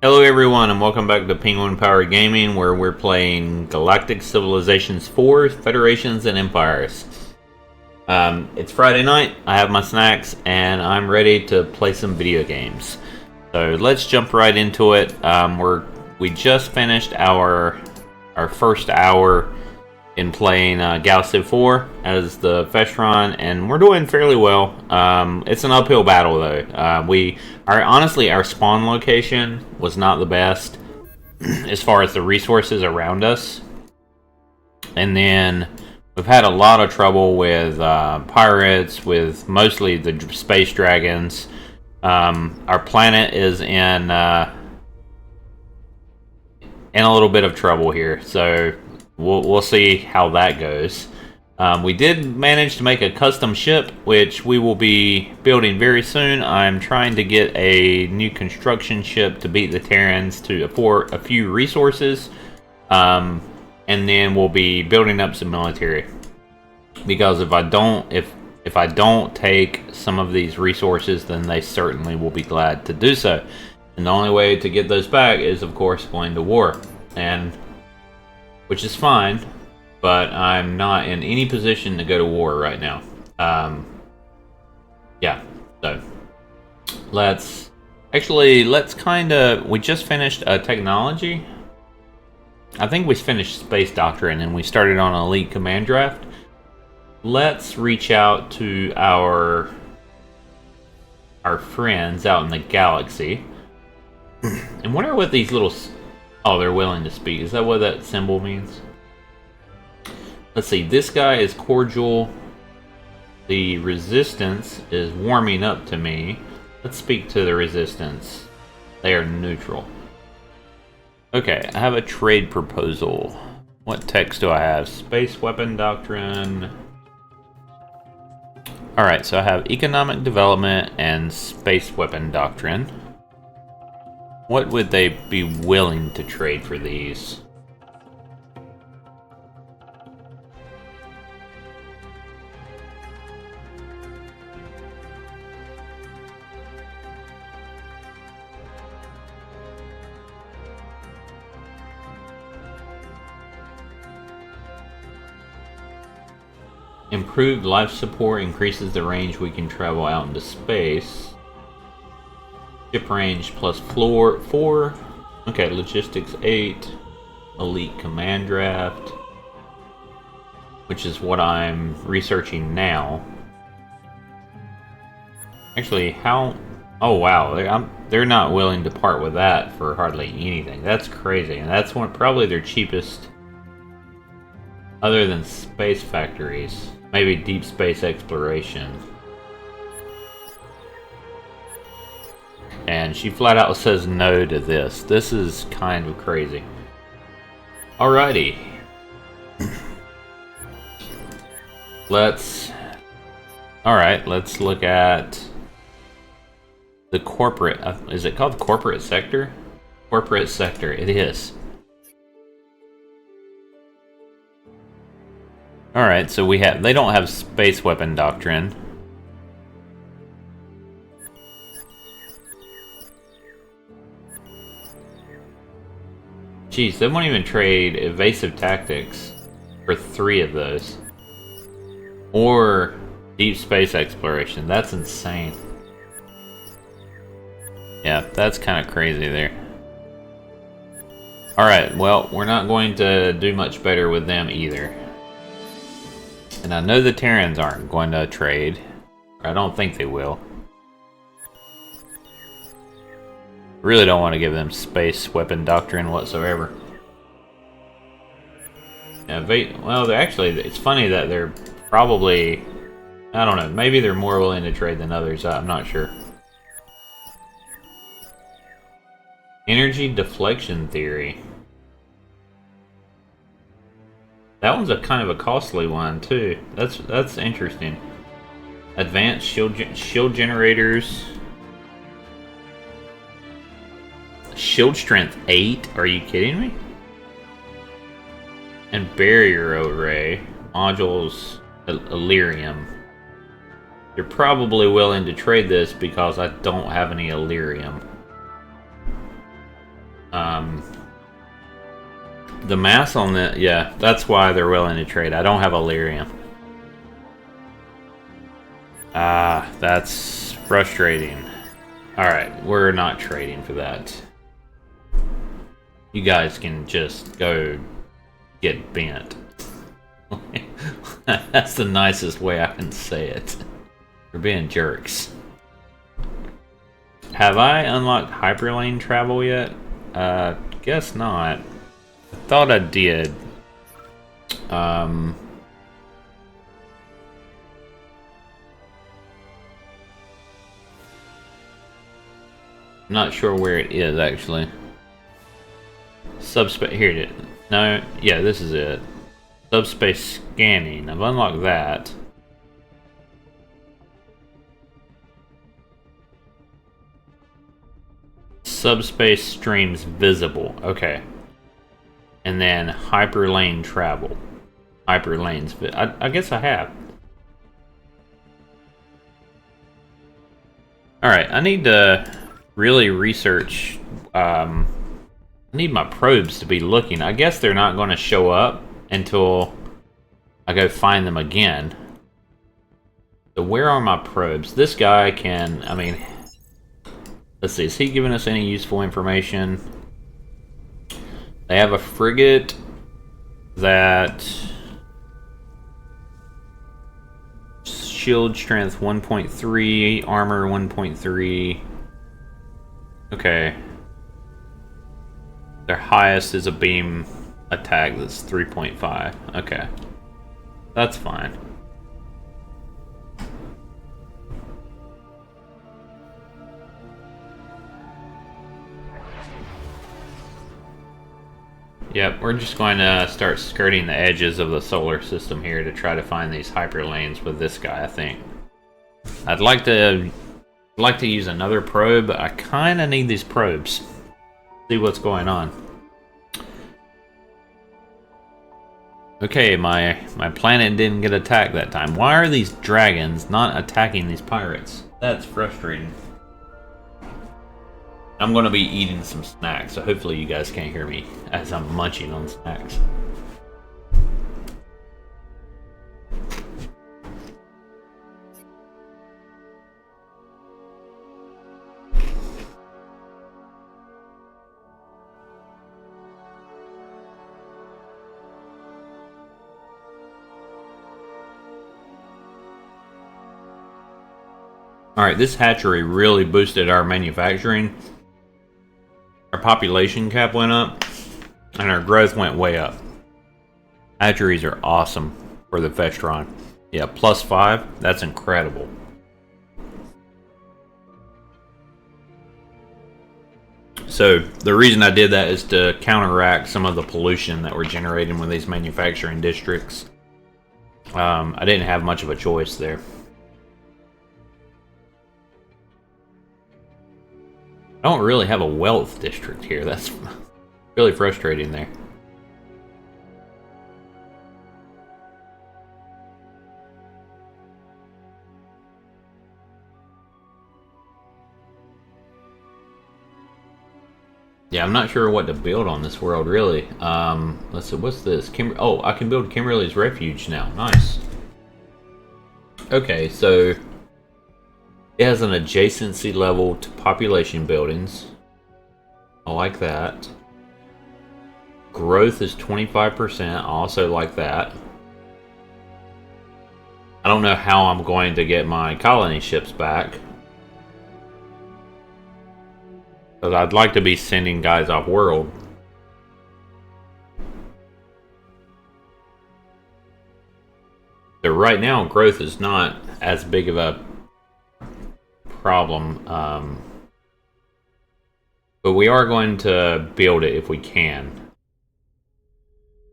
Hello everyone and welcome back to Penguin Power Gaming, where we're playing Galactic Civilizations 4, Federations and Empires. It's Friday night, I have my snacks, and I'm ready to play some video games. So let's jump right into it. We just finished our first hour in playing Galactic 4 as the Festron, and we're doing fairly well. It's an uphill battle though. Honestly, our spawn location was not the best as far as the resources around us. And then we've had a lot of trouble with pirates, with mostly the space dragons. Our planet is in a little bit of trouble here, so we'll see how that goes. We did manage to make a custom ship, which we will be building very soon. I'm trying to get a new construction ship to beat the Terrans for a few resources, and then we'll be building up some military. Because if I don't take some of these resources, then they certainly will be glad to do so. And the only way to get those back is, of course, going to war, which is fine. But I'm not in any position to go to war right now. Yeah, so let's we just finished a technology. I think we finished Space Doctrine and we started on Elite Command Draft. Let's reach out to our friends out in the galaxy. And wonder what these little... Oh, they're willing to speak. Is that what that symbol means? Let's see, this guy is cordial. The resistance is warming up to me. Let's speak to the resistance. They are neutral. Okay, I have a trade proposal. What text do I have? Space weapon doctrine. Alright, so I have economic development and space weapon doctrine. What would they be willing to trade for these? Improved life support increases the range we can travel out into space. Ship range plus floor 4. Okay, logistics 8. Elite command draft, which is what I'm researching now. Actually, how... Oh wow, they're not willing to part with that for hardly anything. That's crazy, and that's probably their cheapest, other than space factories. Maybe deep space exploration. And she flat out says no to this. This is kind of crazy. Alrighty. Alright, let's look at the corporate... is it called corporate sector? Corporate sector, it is. Alright, so they don't have space weapon doctrine. Jeez, they won't even trade evasive tactics for 3 of those. Or deep space exploration. That's insane. Yeah, that's kind of crazy there. Alright, well, we're not going to do much better with them either. And I know the Terrans aren't going to trade. Or I don't think they will. Really don't want to give them space weapon doctrine whatsoever. Yeah, well, it's funny that they're probably... I don't know, maybe they're more willing to trade than others, I'm not sure. Energy deflection theory. That one's a kind of a costly one too. That's interesting. Advanced shield generators. Shield strength 8? Are you kidding me? And barrier array modules, Illyrium. You're probably willing to trade this because I don't have any Illyrium. The mass on the... Yeah, that's why they're willing to trade. I don't have Illyrium. Ah, that's frustrating. Alright, we're not trading for that. You guys can just go get bent. That's the nicest way I can say it. You're being jerks. Have I unlocked hyperlane travel yet? Guess not. I thought I did. I'm not sure where it is actually. Subspace, here it is. No, yeah, this is it. Subspace scanning. I've unlocked that. Subspace streams visible. Okay. And then hyperlane travel. Hyperlanes. I guess I have. Alright, I need to really research. I need my probes to be looking. I guess they're not going to show up until I go find them again. So where are my probes? This guy can, I mean, let's see, is he giving us any useful information? They have a frigate that shield strength 1.3, armor 1.3. Okay. Their highest is a beam attack that's 3.5. Okay. That's fine. Yep, we're just going to start skirting the edges of the solar system here to try to find these hyperlanes with this guy, I think. I'd like to use another probe. I kind of need these probes. See what's going on. Okay, my planet didn't get attacked that time. Why are these dragons not attacking these pirates? That's frustrating. I'm going to be eating some snacks, so hopefully you guys can't hear me as I'm munching on snacks. Alright, this hatchery really boosted our manufacturing. Our population cap went up, and our growth went way up. Hatcheries are awesome for the Festron. Yeah, +5, that's incredible. So, the reason I did that is to counteract some of the pollution that we're generating with these manufacturing districts. I didn't have much of a choice there. I don't really have a wealth district here. That's really frustrating there. Yeah, I'm not sure what to build on this world, really. Let's see, what's this? Oh, I can build Kimberly's Refuge now. Nice. Okay, so it has an adjacency level to population buildings. I like that. Growth is 25%. I also like that. I don't know how I'm going to get my colony ships back. But I'd like to be sending guys off world. So right now, growth is not as big of a problem, but we are going to build it if we can.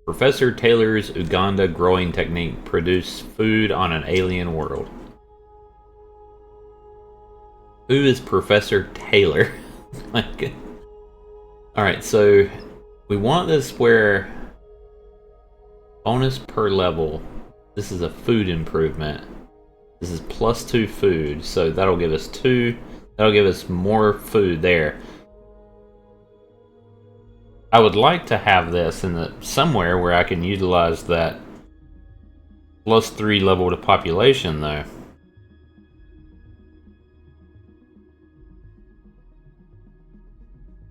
Professor Taylor's Uganda growing technique produce food on an alien world. Who is Professor Taylor? Alright, so we want this where bonus per level. This is a food improvement. This is +2 food, so that'll give us 2. That'll give us more food there. I would like to have this in the somewhere where I can utilize that +3 level to population, though.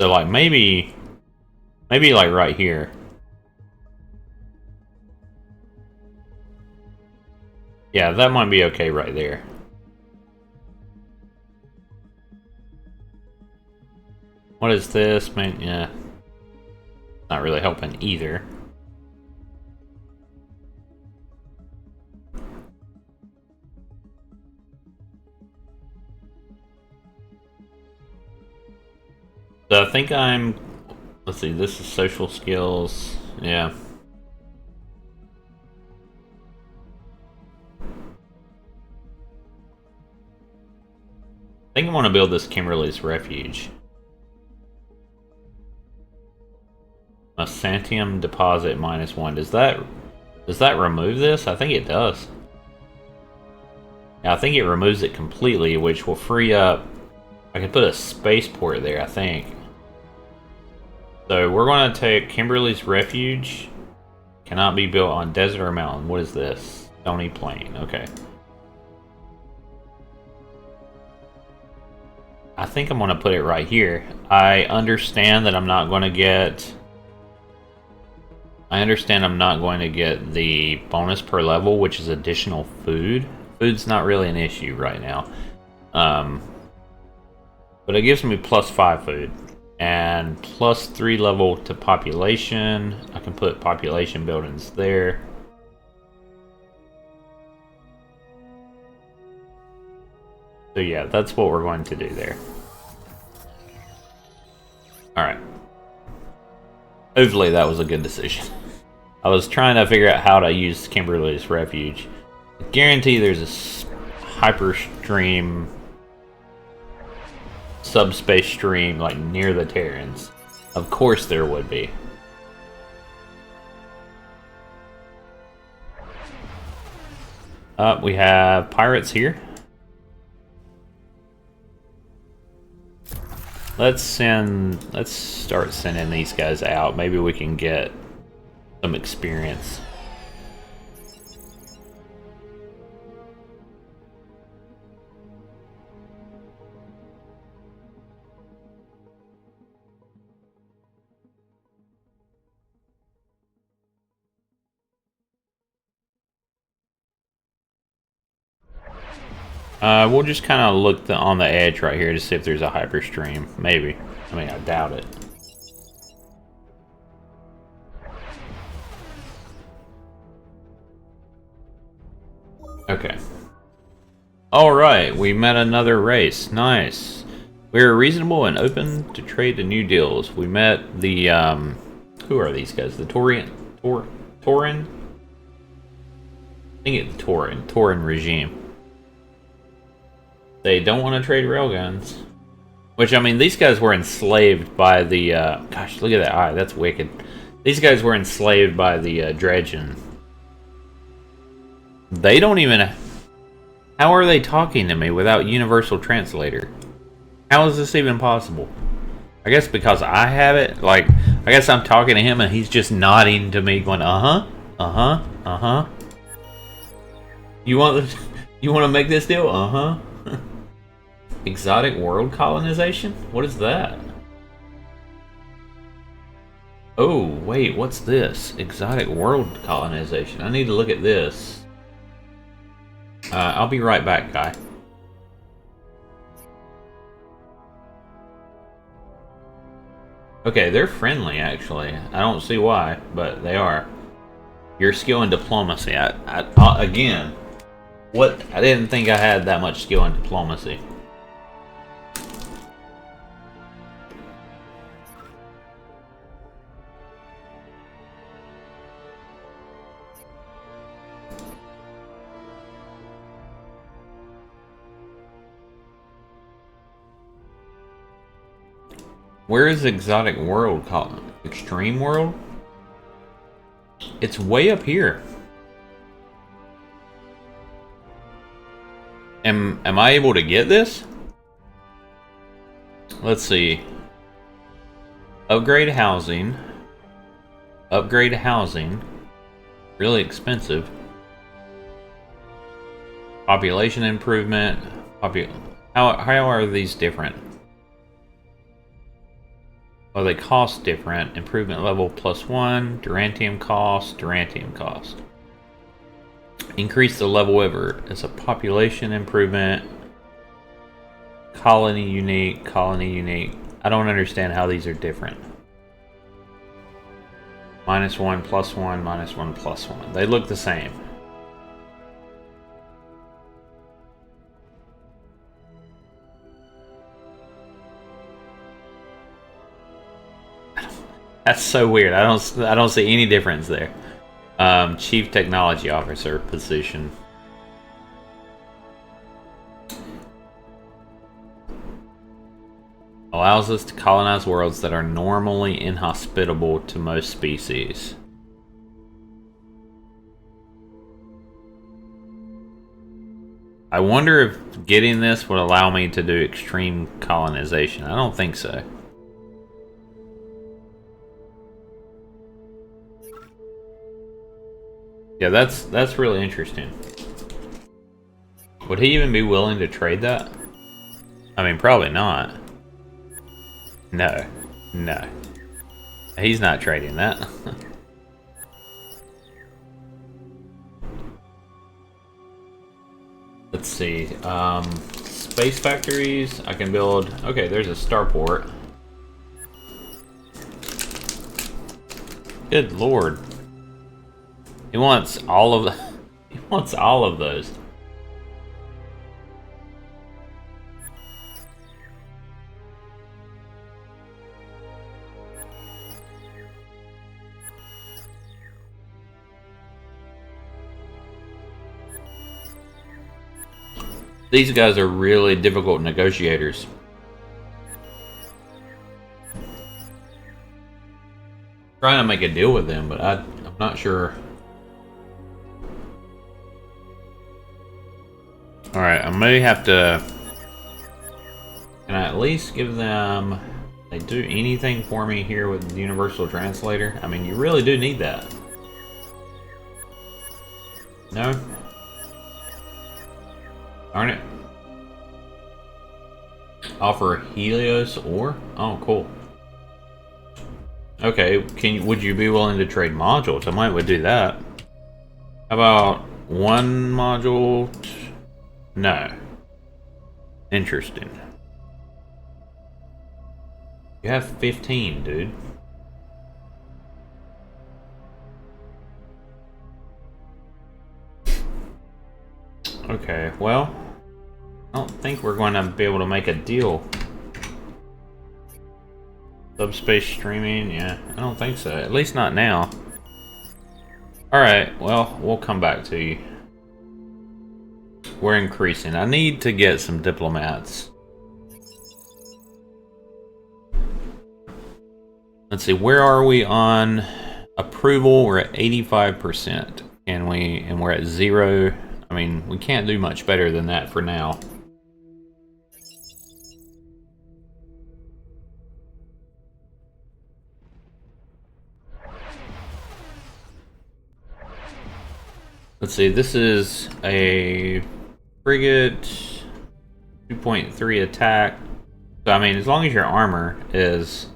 So, like, maybe like right here. Yeah, that might be okay right there. What is this, man? Yeah. Not really helping either. So I think I'm... Let's see, this is social skills. Yeah. I think I want to build this Kimberly's Refuge. A Santium deposit -1. Does that remove this? I think it does. Yeah, I think it removes it completely, which will free up... I could put a spaceport there, I think. So we're going to take Kimberly's Refuge. Cannot be built on desert or mountain. What is this? Stony Plain. Okay. I think I'm going to put it right here. I understand that I'm not going to get... I understand I'm not going to get the bonus per level, which is additional food. Food's not really an issue right now. But it gives me +5 food. And +3 level to population. I can put population buildings there. So yeah, that's what we're going to do there. Alright. Hopefully that was a good decision. I was trying to figure out how to use Kimberly's Refuge. I guarantee there's a hyper stream, subspace stream, like near the Terrans. Of course there would be. We have pirates here. Let's start sending these guys out. Maybe we can get some experience. We'll just kind of look on the edge right here to see if there's a hyperstream. Maybe. I mean, I doubt it. Okay. Alright, we met another race. Nice. We are reasonable and open to trade and new deals. We met the, who are these guys? The Tauran? I think it's Tauran regime. They don't want to trade railguns. Which, I mean, these guys were enslaved by the, gosh, look at that eye, that's wicked. These guys were enslaved by the, Dredgen. They don't even... How are they talking to me without Universal Translator? How is this even possible? I guess because I have it, like, I guess I'm talking to him and he's just nodding to me going, uh-huh, uh-huh, uh-huh. You want to make this deal? Uh-huh. Exotic world colonization? What is that? Oh, wait, what's this? Exotic world colonization. I need to look at this. I'll be right back, guy. Okay, they're friendly, actually. I don't see why, but they are. Your skill in diplomacy. Again, what? I didn't think I had that much skill in diplomacy. Where is exotic world called? Extreme world? It's way up here. Am I able to get this? Let's see. Upgrade housing. Upgrade housing. Really expensive. Population improvement. How are these different? Well, they cost different. Improvement level +1. Durantium cost. Increase the level ever. It's a population improvement. Colony unique. I don't understand how these are different. -1, +1, -1, +1. They look the same. That's so weird. I don't see any difference there. Chief Technology Officer position. Allows us to colonize worlds that are normally inhospitable to most species. I wonder if getting this would allow me to do extreme colonization. I don't think so. Yeah, that's really interesting. Would he even be willing to trade that? I mean, probably not. No. He's not trading that. Let's see. Space factories. I can build. Okay, there's a starport. Good lord. He wants all of he wants all of those. These guys are really difficult negotiators. Trying to make a deal with them, but I'm not sure. Alright, I may have to... Can I at least give them... They do anything for me here with the Universal Translator? I mean, you really do need that. No? Darn it. Offer Helios ore? Oh, cool. Okay, would you be willing to trade modules? I might would do that. How about one module? No. Interesting. You have 15, dude. Okay, well, I don't think we're going to be able to make a deal. Subspace streaming, yeah, I don't think so. At least not now. Alright, well, we'll come back to you. We're increasing. I need to get some diplomats. Let's see, where are we on approval? We're at 85%. And we're at 0. I mean, we can't do much better than that for now. Let's see, this is a frigate, 2.3 attack. So, I mean, as long as your armor is...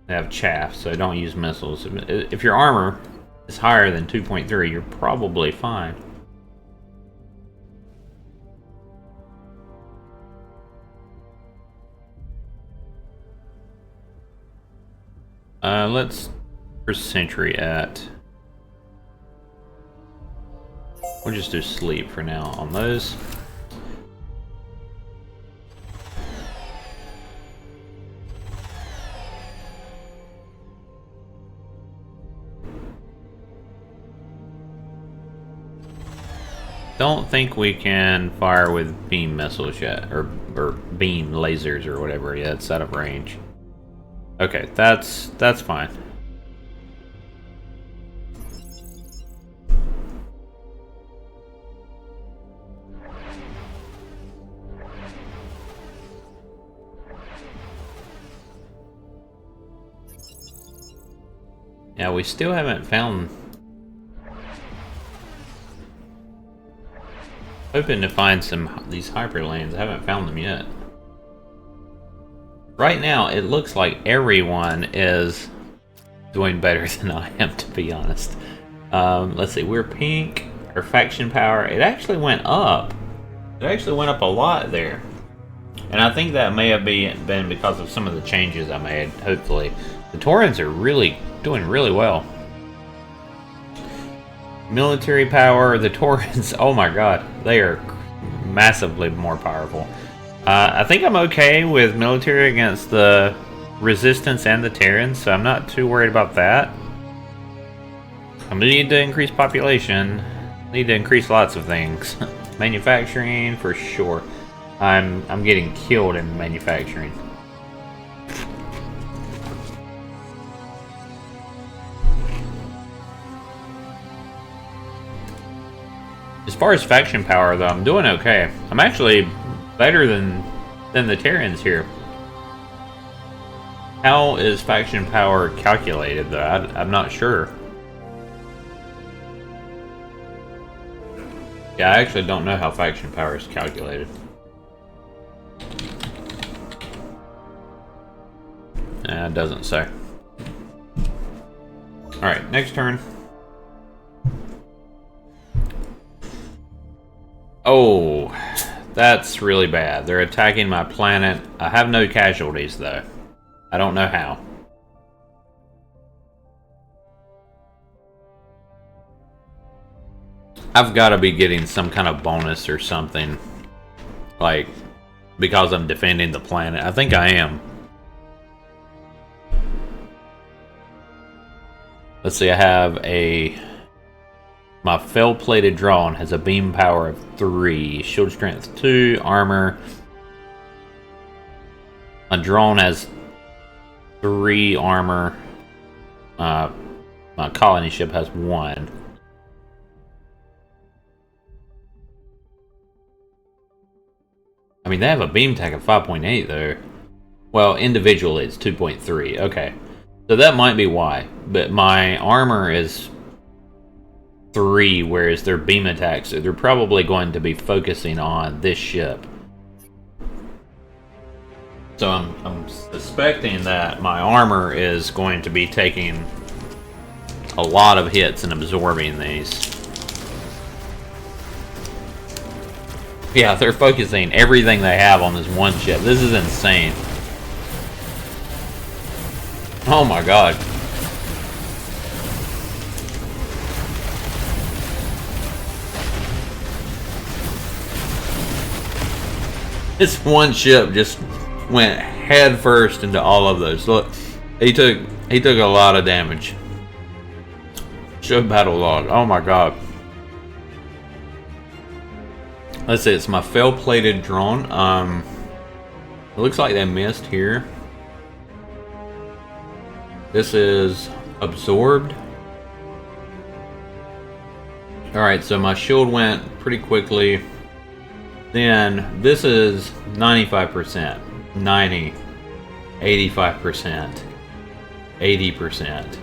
They have chaff, so don't use missiles. If your armor is higher than 2.3, you're probably fine. Let's... Where's Sentry at? We'll just do sleep for now on those. Don't think we can fire with beam missiles yet, or beam lasers or whatever. Yeah, it's out of range. Okay, that's fine. Yeah, we still haven't found... Hoping to find these hyperlanes. I haven't found them yet. Right now, it looks like everyone is doing better than I am, to be honest. Let's see, we're pink. Our faction power, it actually went up. It actually went up a lot there. And I think that may have been because of some of the changes I made, hopefully. The Taurans are really doing really well. Military power, the Taurans, oh my god, they are massively more powerful. I think I'm okay with military against the Resistance and the Terrans, so I'm not too worried about that. I need to increase population. Need to increase lots of things. Manufacturing, for sure. I'm getting killed in manufacturing. As far as faction power, though, I'm doing okay. I'm actually better than the Terrans here. How is faction power calculated, though? I'm not sure. Yeah, I actually don't know how faction power is calculated. It doesn't say. Alright, next turn. Oh, that's really bad. They're attacking my planet. I have no casualties, though. I don't know how. I've got to be getting some kind of bonus or something. Like, because I'm defending the planet. I think I am. Let's see, I have a... My fell-plated drone has a beam power of 3, shield strength 2, armor. My drone has 3 armor. My colony ship has 1. I mean, they have a beam attack of 5.8 though. Well, individually it's 2.3. Okay, so that might be why. But my armor is 3, whereas their beam attacks, so they're probably going to be focusing on this ship. So I'm suspecting that my armor is going to be taking a lot of hits and absorbing these. Yeah, they're focusing everything they have on this one ship. This is insane. Oh my god. This one ship just went head first into all of those. Look, he took a lot of damage. Show battle log. Oh my god. Let's see, it's my fell-plated drone. It looks like they missed here. This is absorbed. Alright, so my shield went pretty quickly. Then this is 95%, 90, 85%, 80%,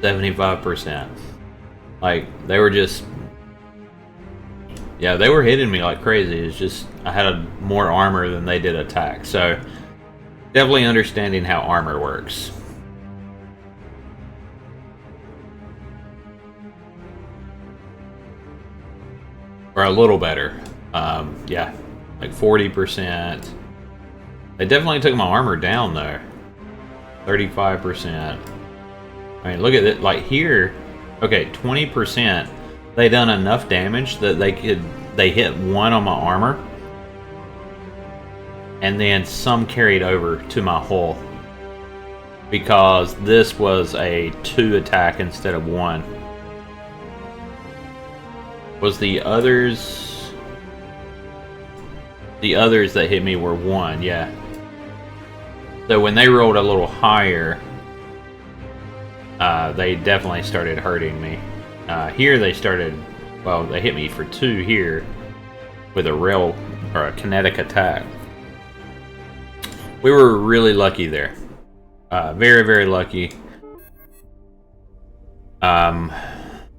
75%. Like, they were just... Yeah, they were hitting me like crazy. It's just, I had more armor than they did attack. So, definitely understanding how armor works. Or a little better. Yeah, like 40%. They definitely took my armor down though. 35%. I mean, look at it. Like here, okay, 20%. They done enough damage that they hit 1 on my armor, and then some carried over to my hull because this was a 2 attack instead of 1. Was the others that hit me were 1, yeah. So when they rolled a little higher, they definitely started hurting me. Here they started, well, they hit me for 2 here with a rail or a kinetic attack. We were really lucky there. Very, very lucky.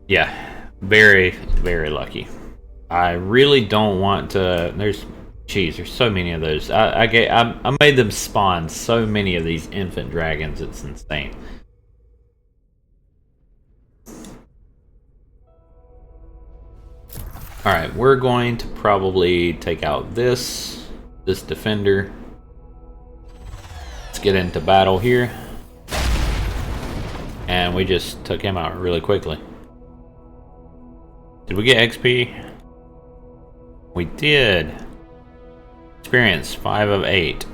Yeah, very, very lucky. I really don't want to. There's so many of those. I made them spawn so many of these infant dragons. It's insane. All right, we're going to probably take out this defender. Let's get into battle here, and we just took him out really quickly. Did we get XP? We did. Experience 5 of 8.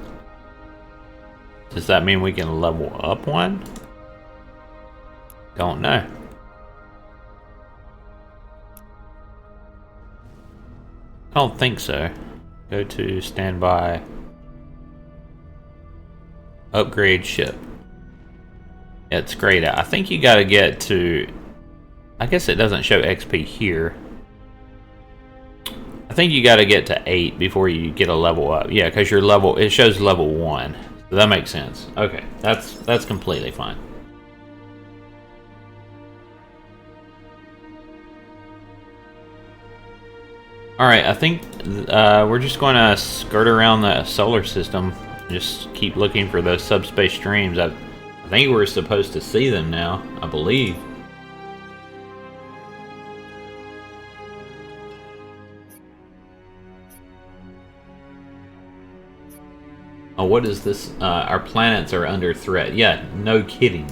Does that mean we can level up one? Don't know. I don't think so. Go to standby. Upgrade ship. It's great. I think you gotta get to... I guess it doesn't show XP here. I think you gotta get to 8 before you get a level up. Yeah, because your level... It shows level 1. So that makes sense. Okay, that's completely fine. Alright, I think we're just going to skirt around the solar system. Just keep looking for those subspace streams. I think we're supposed to see them now, I believe. Oh, what is this? Our planets are under threat. Yeah, no kidding.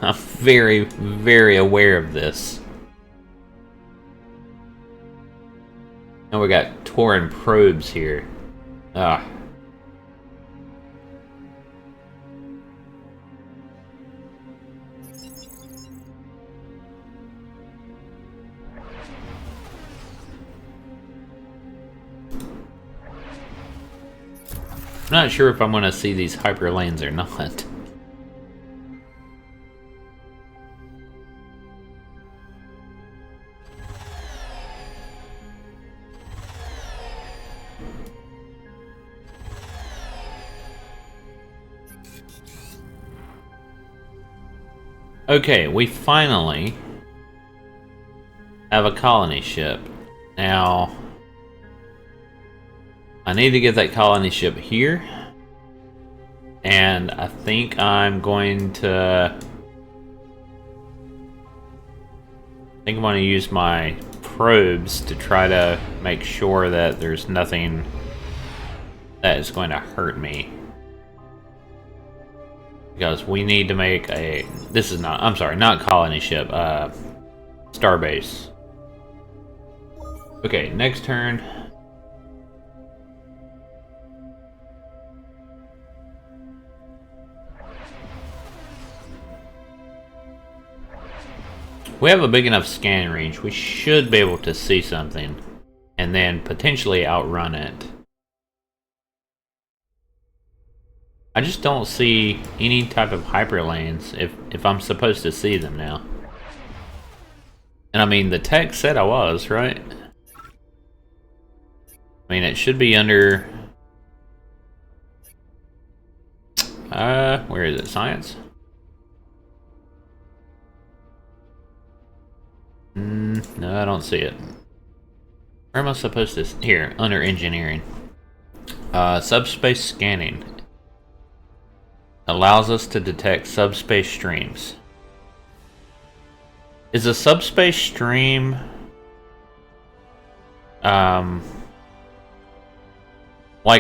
I'm very, very aware of this. And we got Tauran probes here. Ah. I'm not sure if I'm going to see these hyper lanes or not. Okay, we finally have a colony ship. Now, I need to get that colony ship here. And I think I'm going to... use my probes to try to make sure that there's nothing that is going to hurt me. Because we need to make a... This is not... I'm sorry, not colony ship. Starbase. Okay, next turn. We have a big enough scan range. We should be able to see something. And then potentially outrun it. I just don't see any type of hyperlanes if I'm supposed to see them now. And I mean, the text said I was, right? I mean, it should be under... where is it? Science? No, I don't see it. Where am I supposed to... Here, under engineering. Subspace scanning. Allows us to detect subspace streams. Is a subspace stream... like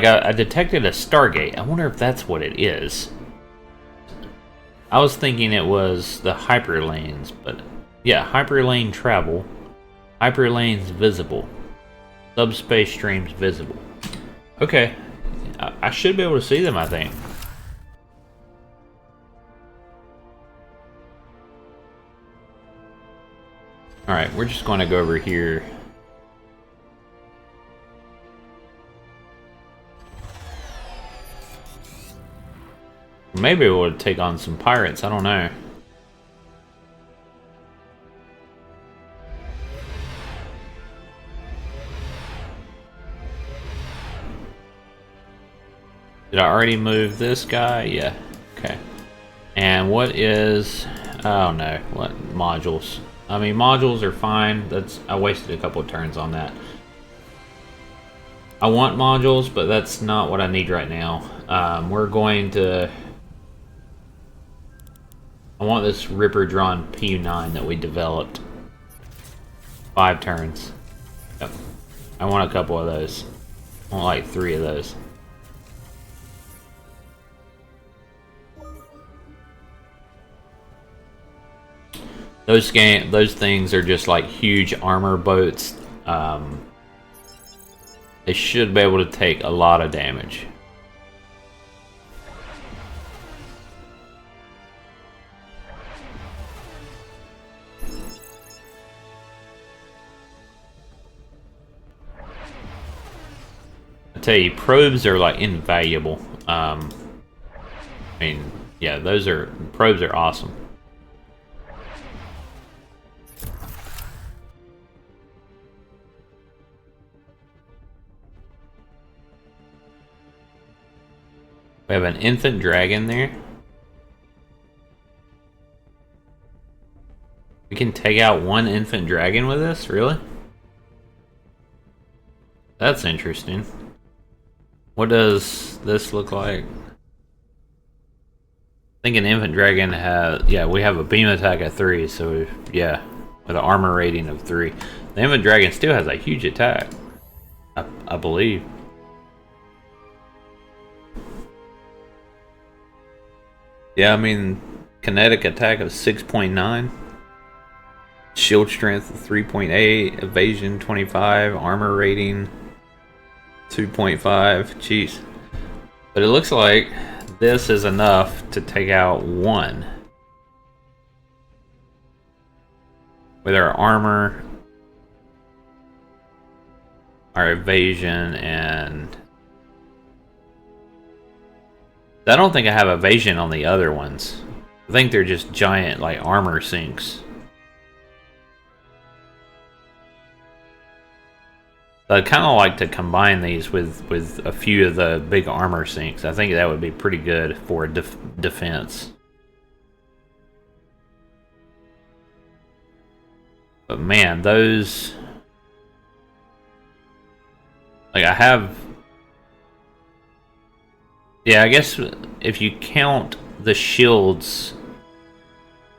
I detected a Stargate. I wonder if that's what it is. I was thinking it was the hyperlanes, but... Yeah, hyperlane travel. Hyperlanes visible. Subspace streams visible. Okay. I should be able to see them, I think. Alright, we're just going to go over here. Maybe we'll take on some pirates, I don't know. Did I already move this guy? Yeah. Okay. And what is... Oh no, what modules? I mean, modules are fine. I wasted a couple of turns on that. I want modules, but that's not what I need right now. We're going to... I want this Ripper-drawn PU-9 that we developed. 5 turns. Yep. I want a couple of those. I want like 3 of those. Those things are just like huge armor boats. They should be able to take a lot of damage. I tell you, probes are like invaluable. I mean, yeah, probes are awesome. We have an infant dragon there. We can take out 1 infant dragon with this? Really? That's interesting. What does this look like? I think an infant dragon has... Yeah, we have a beam attack at 3, so yeah. With an armor rating of 3. The infant dragon still has a huge attack. I believe. Yeah, I mean, kinetic attack of 6.9. Shield strength of 3.8. Evasion 25. Armor rating 2.5. Jeez. But it looks like this is enough to take out 1. With our armor, our evasion, and... I don't think I have evasion on the other ones. I think they're just giant, like, armor sinks. I'd kind of like to combine these with a few of the big armor sinks. I think that would be pretty good for defense. But man, those... Like, I have... Yeah, I guess if you count the shields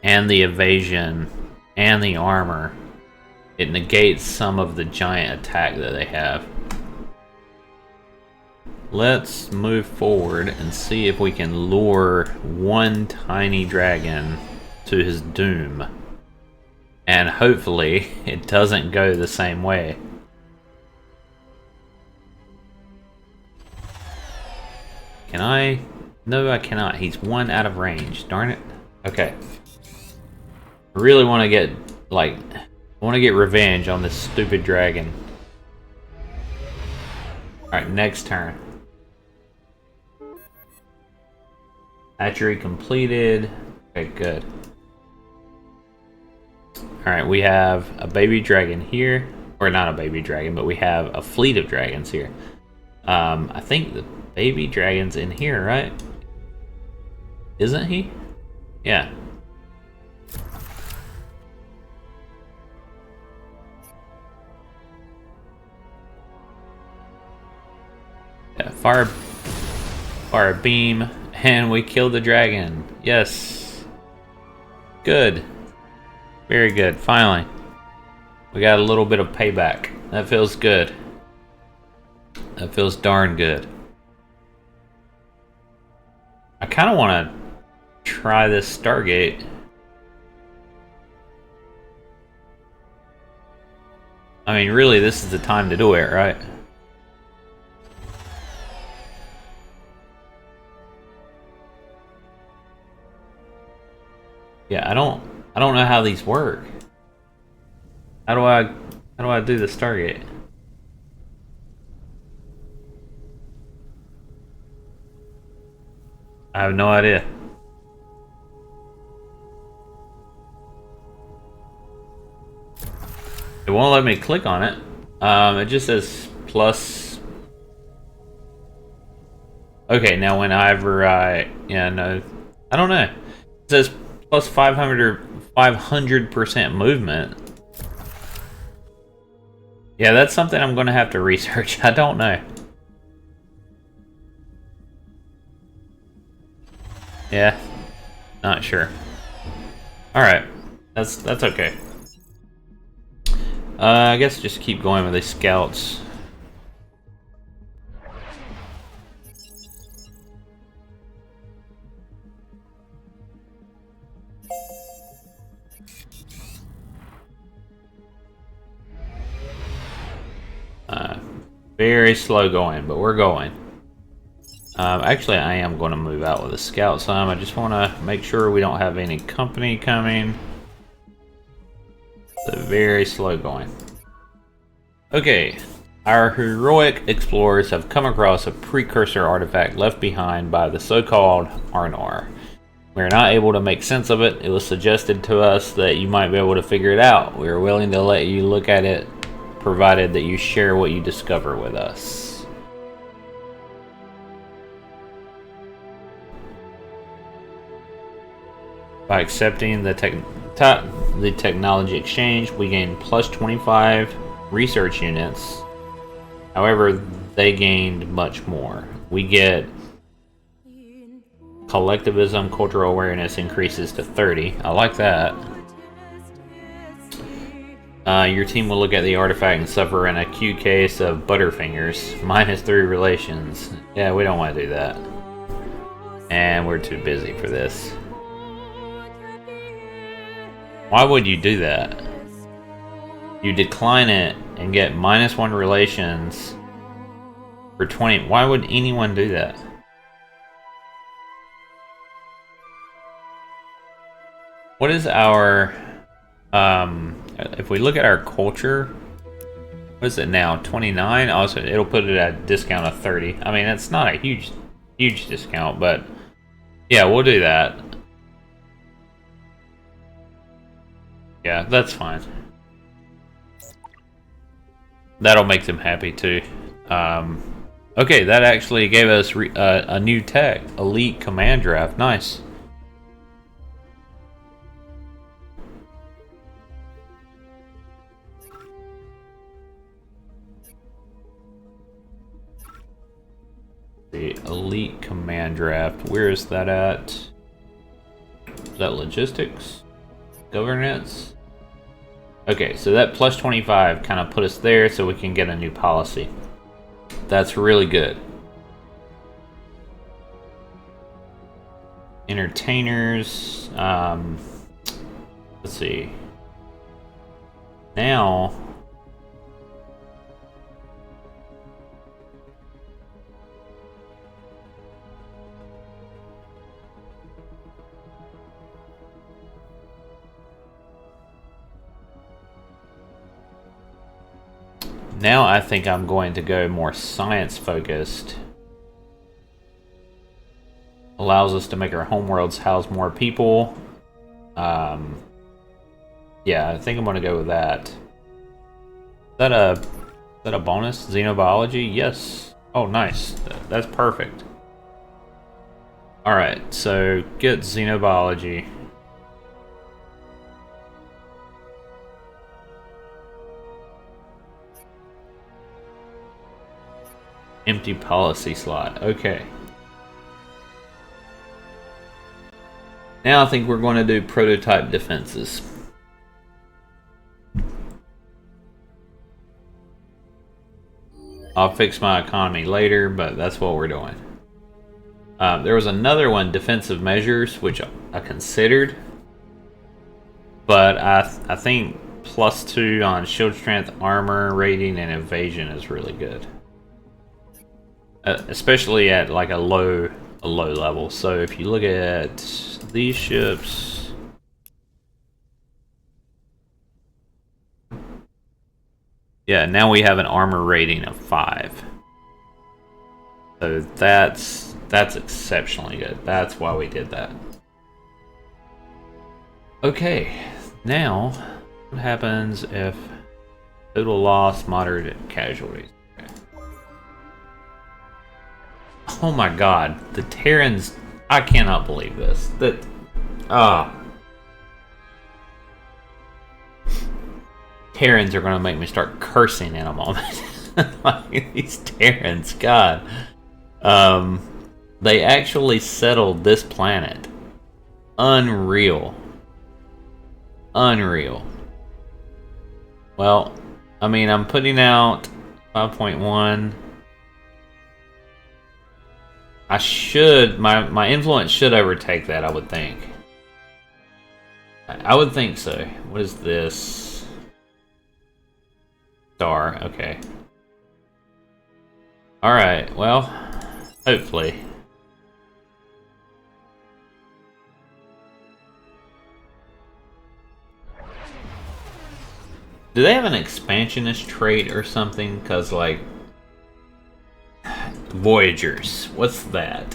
and the evasion and the armor, it negates some of the giant attack that they have. Let's move forward and see if we can lure 1 tiny dragon to his doom. And hopefully it doesn't go the same way. Can I? No, I cannot. He's 1 out of range. Darn it. Okay. I really want to get, like... I want to get revenge on this stupid dragon. Alright, next turn. Hatchery completed. Okay, good. Alright, we have a baby dragon here. Or not a baby dragon, but we have a fleet of dragons here. I think the baby dragon's in here, right? Isn't he? Yeah. Yeah, fire beam, and we killed the dragon. Yes. Good. Very good. Finally. We got a little bit of payback. That feels good. That feels darn good. I kind of want to try this Stargate. I mean, really, this is the time to do it, right? Yeah, I don't know how these work. How do I do the Stargate? I have no idea. It won't let me click on it. It just says plus. Okay, now whenever yeah, no, I don't know. It says Plus 500% movement. Yeah, that's something I'm going to have to research. I don't know. Yeah, not sure. Alright, that's okay. I guess just keep going with these scouts. Very slow going, but we're going. Actually, I am going to move out with the scout some. I just want to make sure we don't have any company coming. So very slow going. Okay, our heroic explorers have come across a precursor artifact left behind by the so-called Arnor. We are not able to make sense of it. It was suggested to us that you might be able to figure it out. We are willing to let you look at it, provided that you share what you discover with us. By accepting the technology exchange, we gain plus 25 research units. However, they gained much more. We get collectivism, cultural awareness increases to 30. I like that. Your team will look at the artifact and suffer an acute case of butterfingers. -3 relations. Yeah, we don't want to do that. And we're too busy for this. Why would you do that? You decline it and get -1 relations for 20. Why would anyone do that? What is our... if we look at our culture, what is it now? 29? Also, it'll put it at a discount of 30. I mean, it's not a huge discount, but yeah, we'll do that. Yeah, that's fine. That'll make them happy too. Okay, that actually gave us a new tech, Elite Command Draft. Nice. The Elite Command Draft. Where is that at? Is that logistics? Governance? Okay, so that plus 25 kind of put us there so we can get a new policy. That's really good. Entertainers. Let's see. Now... Now I think I'm going to go more science focused. Allows us to make our homeworlds house more people. Yeah, I think I'm going to go with that. Is that a bonus? Xenobiology? Yes. Oh, nice. That's perfect. Alright, so get xenobiology. Empty policy slot. Okay. Now I think we're going to do prototype defenses. I'll fix my economy later, but that's what we're doing. There was another one, defensive measures, which I considered. But I think +2 on shield strength, armor, rating, and evasion is really good. Especially at like a low level. So if you look at these ships, yeah, now we have an armor rating of 5. So that's exceptionally good. That's why we did that. Okay, now what happens if total loss, moderate casualties? Oh my god, the Terrans, I cannot believe this. Terrans are going to make me start cursing in a moment. Like, these Terrans, God. They actually settled this planet. Unreal. Unreal. Well, I mean, I'm putting out 5.1. I should, my influence should overtake that, I would think. I would think so. What is this? Star, okay. Alright, well, hopefully. Do they have an expansionist trait or something? Because, like, Voyagers, what's that?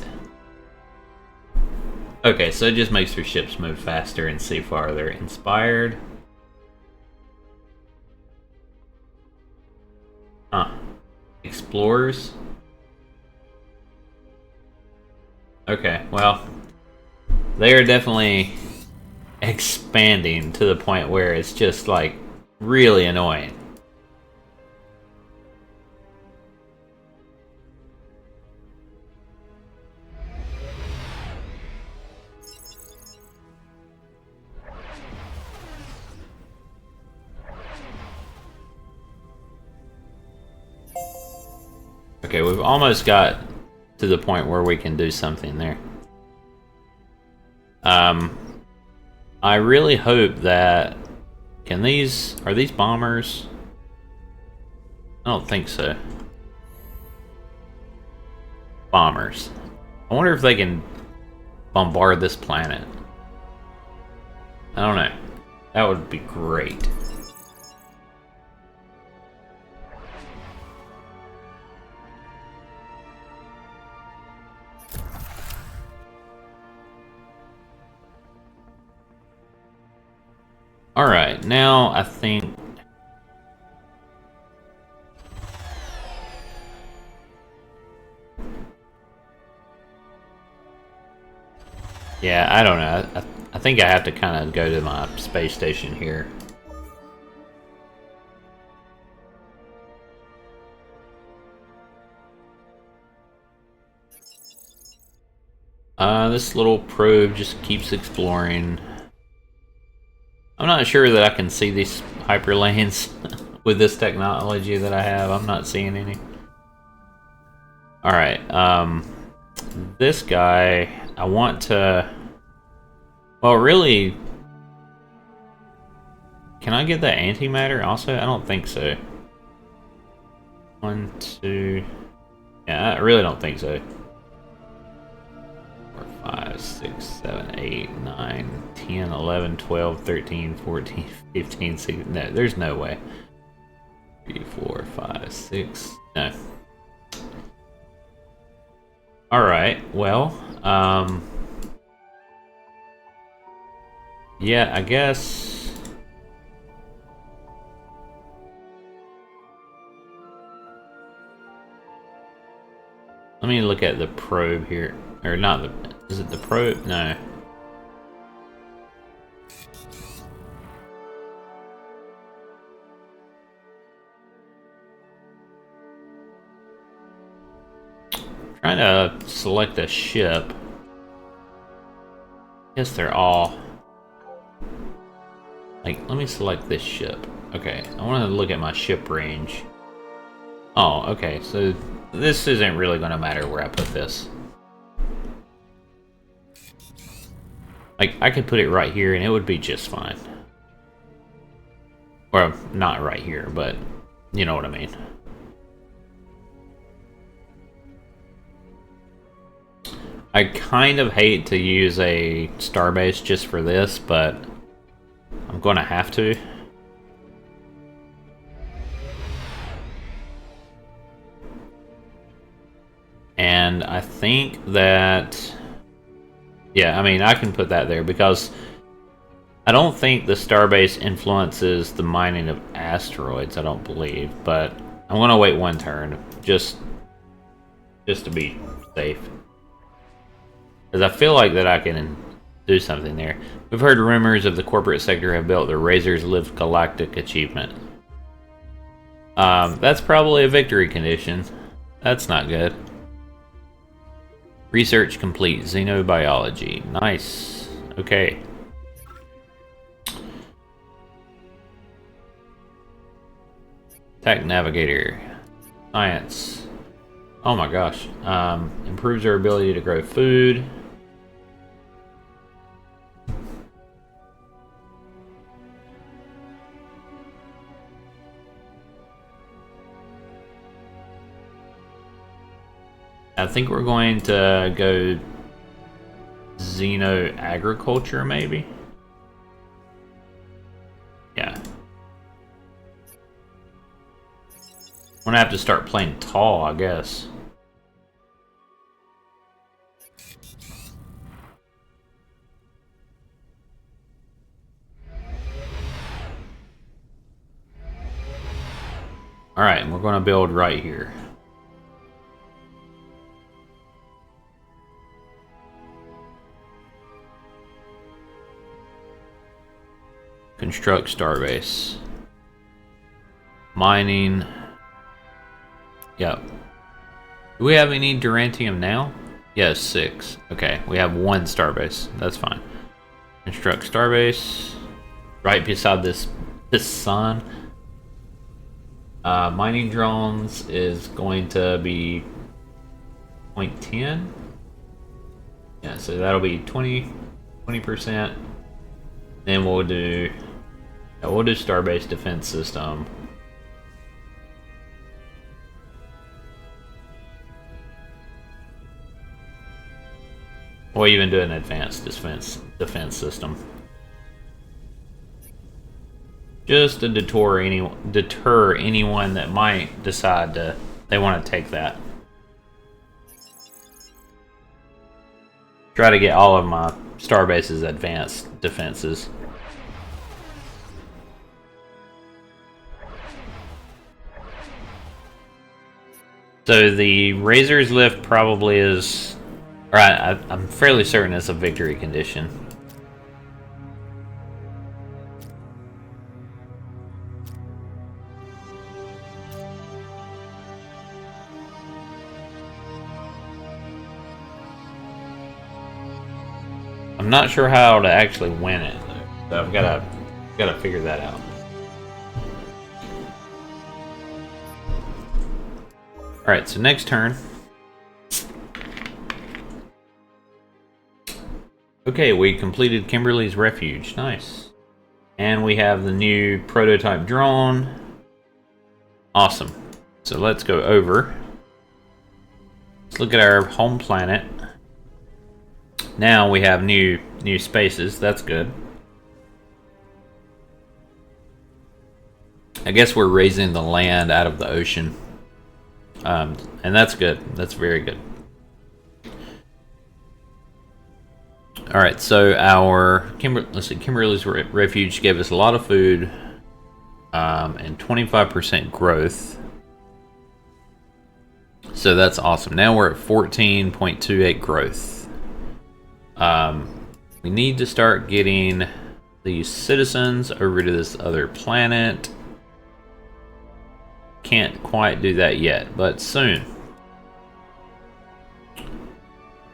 Okay, so it just makes your ships move faster and see farther. Inspired. Huh. Explorers. Okay, well, they are definitely expanding to the point where it's just, like, really annoying. Okay, we've almost got to the point where we can do something there. I really hope that... Are these bombers? I don't think so. Bombers. I wonder if they can bombard this planet. I don't know. That would be great. Alright, now I think... Yeah, I don't know. I think I have to kind of go to my space station here. This little probe just keeps exploring. I'm not sure that I can see these hyperlanes with this technology that I have. I'm not seeing any. Alright, this guy, I want to... Well, really... Can I get that antimatter also? I don't think so. 1, 2... Yeah, I really don't think so. 4, 5, 6, 7, 8, 9, 10, 11, 12, 13, 14, 15, 16... No, there's no way. 3, 4, 5, 6... No. Alright, well, yeah, I guess... Let me look at the probe here. Or not the... Is it the probe? No. Trying to select a ship. Guess they're all... Like, let me select this ship. Okay, I want to look at my ship range. Oh, okay, so this isn't really going to matter where I put this. Like, I could put it right here and it would be just fine. Well, not right here, but you know what I mean. I kind of hate to use a starbase just for this, but I'm going to have to. And I think that... Yeah, I mean, I can put that there because I don't think the starbase influences the mining of asteroids, I don't believe, but I'm going to wait one turn just to be safe. Because I feel like that I can do something there. We've heard rumors of the corporate sector have built the Razor's Lift Galactic achievement. That's probably a victory condition. That's not good. Research complete. Xenobiology. Nice. Okay. Tech Navigator. Science. Oh my gosh. Improves our ability to grow food. I think we're going to go Xeno Agriculture, maybe? Yeah. I'm gonna have to start playing tall, I guess. Alright, we're gonna build right here. Construct starbase. Mining. Yep. Do we have any Durantium now? Yes, 6. Okay, we have 1 starbase. That's fine. Construct starbase. Right beside this sun. Mining drones is going to be 0.10. Yeah, so that'll be 20%. Then we'll do starbase defense system. We'll even do an advanced defense system. Just to deter anyone that might decide they want to take that. Try to get all of my starbase's advanced defenses. So the Razor's Lift probably is... Alright, I'm fairly certain it's a victory condition. I'm not sure how to actually win it, though. So I've gotta figure that out. Alright, so next turn. Okay, we completed Kimberly's Refuge. Nice. And we have the new prototype drone. Awesome. So let's go over. Let's look at our home planet. Now we have new spaces. That's good. I guess we're raising the land out of the ocean. And that's good. That's very good. Alright, so our Kimberly's Refuge gave us a lot of food and 25% growth. So that's awesome. Now we're at 14.28 growth. We need to start getting these citizens over to this other planet. Can't quite do that yet, but soon.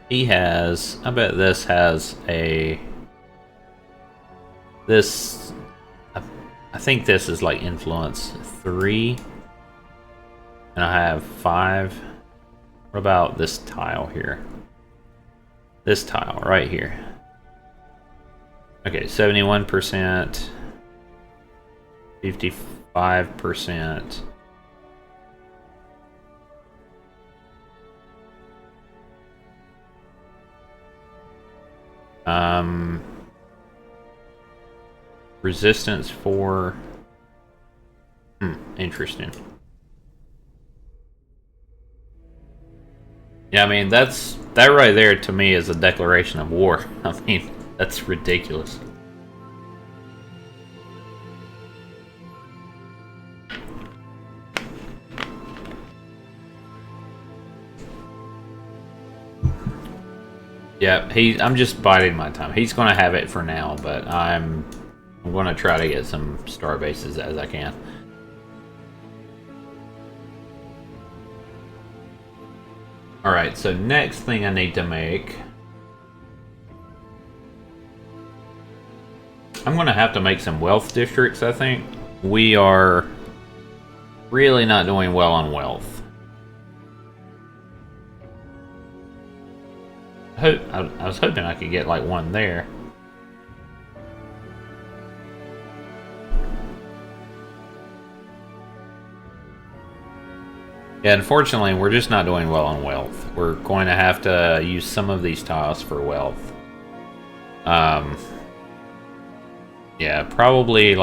He has, I bet this has a, I think this is like influence 3, and I have 5. What about this tile here? This tile right here. Okay, 71%, 55%. Resistance for... interesting. Yeah, I mean, that right there to me is a declaration of war. I mean, that's ridiculous. Yeah, I'm just biding my time. He's going to have it for now, but I'm going to try to get some star bases as I can. Alright, so next thing I need to make... I'm going to have to make some wealth districts, I think. We are really not doing well on wealth. I was hoping I could get like one there. Yeah, unfortunately, we're just not doing well on wealth. We're going to have to use some of these tiles for wealth. Yeah, probably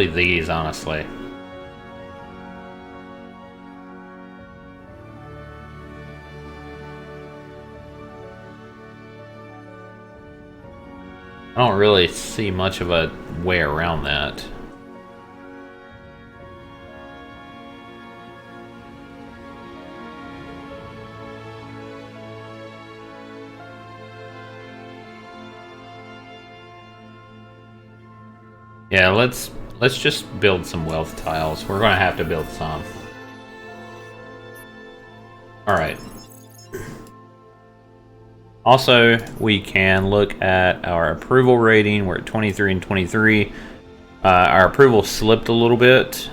these, honestly. I don't really see much of a way around that. Yeah, let's just build some wealth tiles. We're gonna have to build some. Alright. Also, we can look at our approval rating. We're at 23 and 23. Our approval slipped a little bit.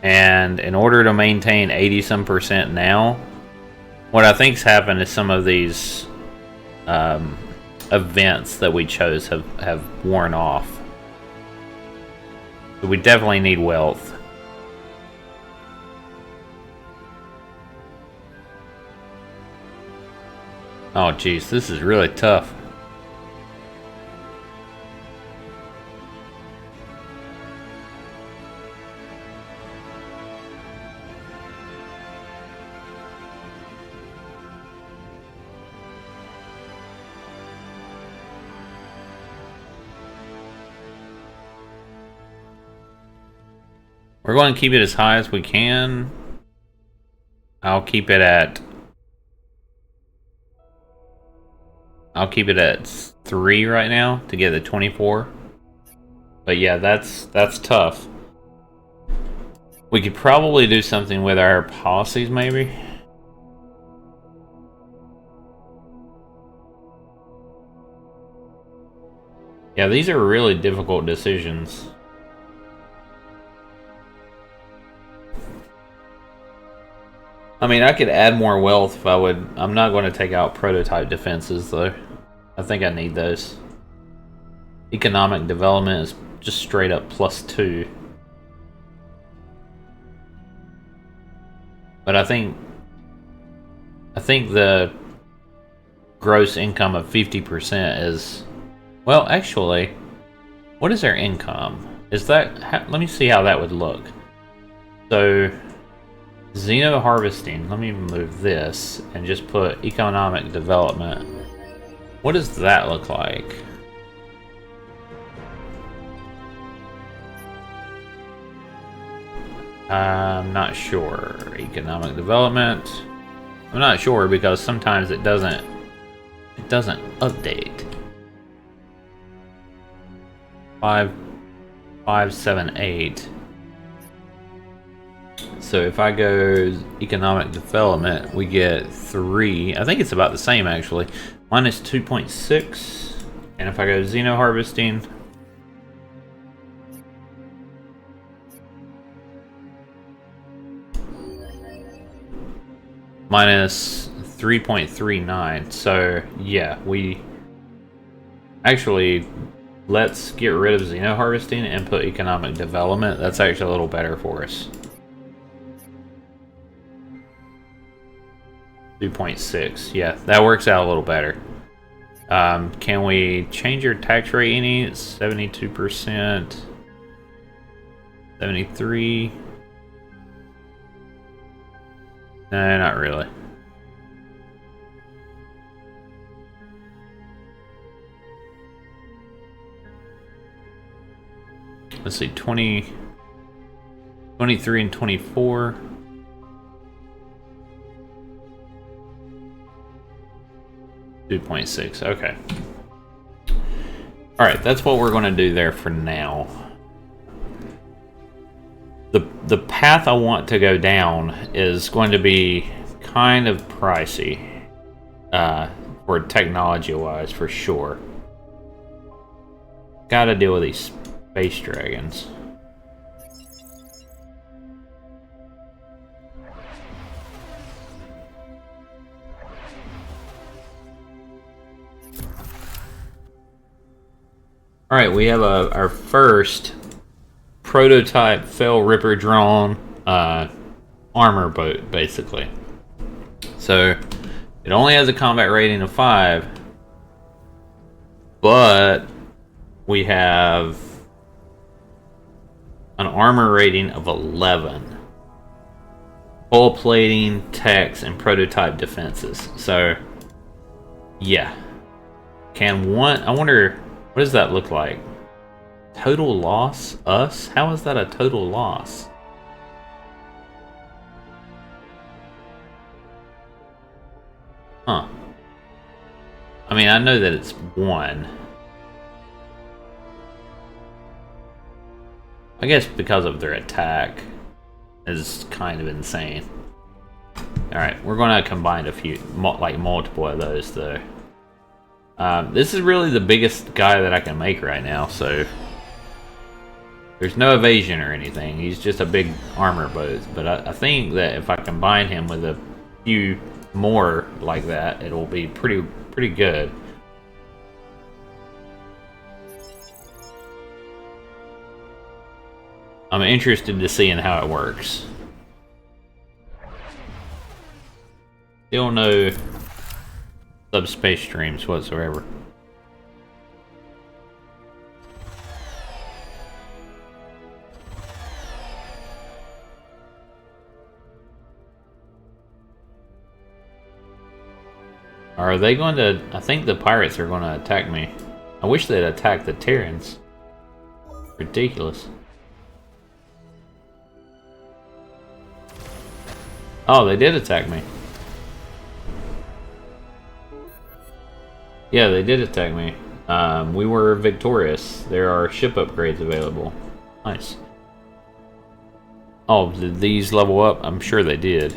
And in order to maintain 80-some% now, what I think's happened is some of these events that we chose have worn off. So we definitely need wealth. Oh geez, this is really tough. We're going to keep it as high as we can. I'll keep it at 3 right now to get the 24. But yeah, that's tough. We could probably do something with our policies, maybe. Yeah, these are really difficult decisions. I mean, I could add more wealth if I would. I'm not going to take out prototype defenses, though. I think I need those. Economic development is just straight up +2. But I think the gross income of 50% is... Well, actually, what is our income? Is that... Let me see how that would look. So... Xeno harvesting, let me move this and just put economic development. What does that look like? I'm not sure. Economic development. I'm not sure because sometimes it doesn't update. 5, 7, 8. So if I go economic development, we get 3. I think it's about the same actually. Minus 2.6. And if I go xeno harvesting, minus 3.39. So yeah, we actually, let's get rid of xeno harvesting and put economic development. That's actually a little better for us. 2.6. Yeah, that works out a little better. Can we change your tax rate any? It's 72%. 73. No, not really. Let's see, 20, 23 and 24. $2.6, okay. Alright, that's what we're going to do there for now. The path I want to go down is going to be kind of pricey. For technology-wise, for sure. Gotta deal with these space dragons. Alright, we have our first prototype Fell Ripper drawn armor boat, basically. So, it only has a combat rating of 5, but we have an armor rating of 11. Hull plating, techs, and prototype defenses. So, yeah. I wonder, what does that look like? Total loss? Us? How is that a total loss? Huh. I mean, I know that it's 1. I guess because of their attack is kind of insane. Alright, we're going to combine a few, like multiple of those though. This is really the biggest guy that I can make right now, so there's no evasion or anything. He's just a big armor boat, but I think that if I combine him with a few more like that, it'll be pretty good. I'm interested to see how it works. Still no subspace streams whatsoever. Are they going to... I think the pirates are going to attack me. I wish they'd attack the Terrans. Ridiculous. Oh, they did attack me. Yeah, they did attack me. We were victorious. There are ship upgrades available. Nice. Oh, did these level up? I'm sure they did.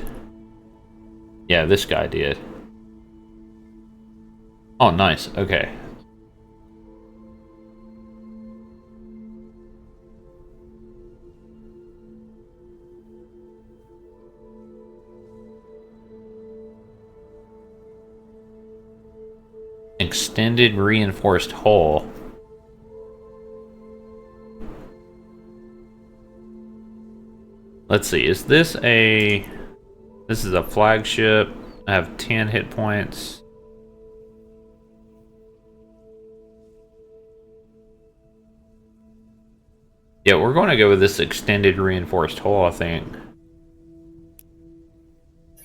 Yeah, this guy did. Oh, nice. Okay. Extended reinforced hull. Let's see, is this a... This is a flagship. I have 10 hit points. Yeah, we're going to go with this extended reinforced hull, I think.